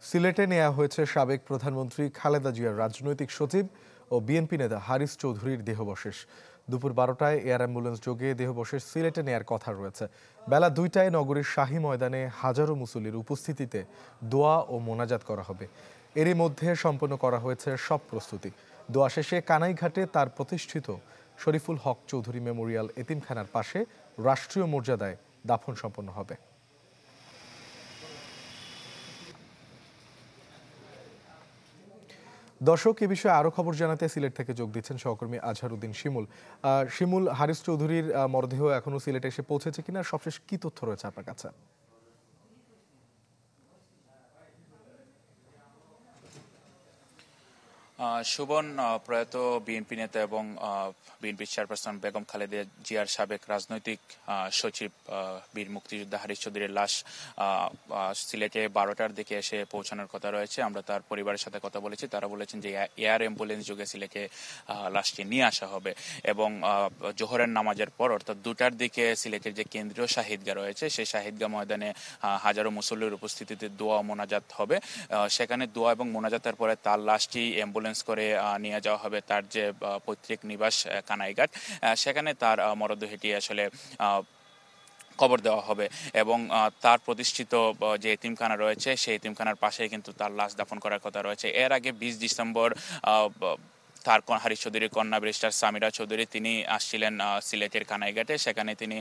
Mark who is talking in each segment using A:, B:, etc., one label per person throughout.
A: সিলেটে নেওয়া হয়েছে সাবেক প্রধানমন্ত্রী খালেদা জিয়ার রাজনৈতিক সচিব ও বিএনপি নেতা হারিস চৌধুরীর দেহাবশেষ। দুপুর 12টায় এয়ার অ্যাম্বুলেন্স যোগে দেহাবশেষ সিলেটে নেয়ার কথা রয়েছে। বেলা 2টায় নগরীর শাহী ময়দানে হাজারো মুসল্লির উপস্থিতিতে দোয়া ও মোনাজাত করা হবে। এরই মধ্যে সম্পন্ন করা হয়েছে সব প্রস্তুতি। দোয়া শেষে কানাইঘাটে তার প্রতিষ্ঠিত শরীফুল হক চৌধুরী মেমোরিয়াল এতিমখানার পাশে রাষ্ট্রীয় মর্যাদায় দাফন সম্পন্ন হবে। দর্শক, এ বিষয়ে আরো খবর জানাতে সিলেট থেকে যোগ দিচ্ছেন সহকর্মী আজহারউদ্দিন শিমুল। শিমুল, হারিস চৌধুরীর মরদেহ এখনো সিলেটে এসে পৌঁছেছে কিনা, সবশেষ কি তথ্য রয়েছে আপনার কাছে?
B: সুবন, প্রয়াত বিএনপি নেতা এবং বিএনপি চেয়ারপারসন বেগম খালেদা জিয়ার সাবেক রাজনৈতিক সচিব বীর মুক্তিযোদ্ধা হারিস চৌধুরীর লাশ সিলেটে 12টার দিকে এসে পৌঁছানোর কথা রয়েছে। আমরা তার পরিবারের সাথে কথা বলেছি, তারা বলেছেন যে এয়ার অ্যাম্বুলেন্স যোগে সিলেটে লাশটি নিয়ে আসা হবে এবং জোহরের নামাজের পর অর্থাৎ 2টার দিকে সিলেটের যে কেন্দ্রীয় শাহিদগাহ রয়েছে সেই শাহিদগাহ ময়দানে হাজারো মুসল্লির উপস্থিতিতে দোয়া ও মোনাজাত হবে। সেখানে দোয়া এবং মোনাজাতের পরে তার লাশটি অ্যাম্বুলেন্স করে নিয়ে যাওয়া হবে তার যে পৈতৃক নিবাস কানাইঘাট, সেখানে তার মরদেহটি আসলে কবর দেওয়া হবে এবং তার প্রতিষ্ঠিত যে এতিমখানা রয়েছে সেই এতিমখানার পাশেই কিন্তু তার লাশ দাফন করার কথা রয়েছে। এর আগে 20 ডিসেম্বর তার হারিস চৌধুরীর কন্যা ব্যারিস্টার সামিরা চৌধুরী তিনি আসছিলেন সিলেটের কানাইঘাটে। সেখানে তিনি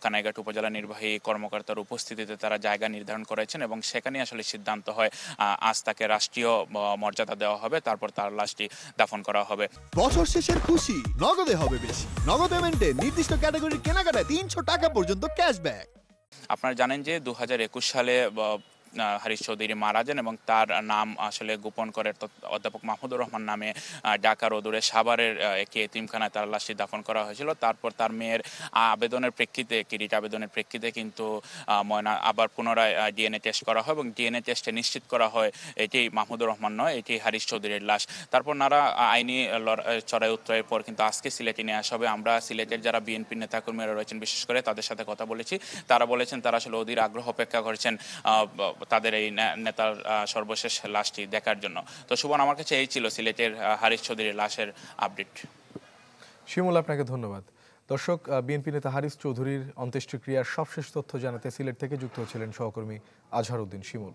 B: কানাইঘাট উপজেলা নির্বাহী কর্মকর্তার উপস্থিতিতে তারা জায়গা নির্ধারণ করেছেন এবং সেখানে আসলে সিদ্ধান্ত হয় আজ তাকে রাষ্ট্রীয় মর্যাদা দেওয়া হবে, তারপর তার লাশটি দাফন করা হবে।
C: বছর শেষের খুশি নগদে হবে বেশি। নগদ পেমেন্টে নির্দিষ্ট ক্যাটাগরির কেনাকাটায় 300 টাকা পর্যন্ত ক্যাশব্যাক।
B: আপনারা জানেন যে 2021 সালে হারিস চৌধুরী মারা যান এবং তার নাম আসলে গোপন করে অধ্যাপক মাহমুদুর রহমান নামে ঢাকার অদূরে সাভারের একটি এতিমখানায় তার লাশটি দাফন করা হয়েছিল। তারপর তার মেয়ের আবেদনের প্রেক্ষিতে, কিরিট আবেদনের প্রেক্ষিতে কিন্তু ময়না আবার পুনরায় ডিএনএ টেস্ট করা হয় এবং ডিএনএ টেস্টে নিশ্চিত করা হয় এটি মাহমুদুর রহমান নয়, এটি হারিস চৌধুরীর লাশ। তারপর নানা আইনি চড়াই উত্তরের পর কিন্তু আজকে সিলেটে নিয়ে আসা হবে। আমরা সিলেটের যারা বিএনপি নেতাকর্মীরা রয়েছেন বিশেষ করে তাদের সাথে কথা বলেছি, তারা বলেছেন তারা আসলে অধীর আগ্রহ অপেক্ষা করছেন তাদের এই নেতার সর্বশেষ লাশটি দেখার জন্য। তো সুবন, আমার কাছে এই ছিল সিলেটের হারিস চৌধুরীর লাশের আপডেট।
A: শিমুল, আপনাকে ধন্যবাদ। দর্শক, বিএনপি নেতা হারিস চৌধুরীর অন্ত্যেষ্টিক্রিয়ার সবশেষ তথ্য জানাতে সিলেট থেকে যুক্ত হচ্ছিলেন সহকর্মী আজহারউদ্দিন শিমুল।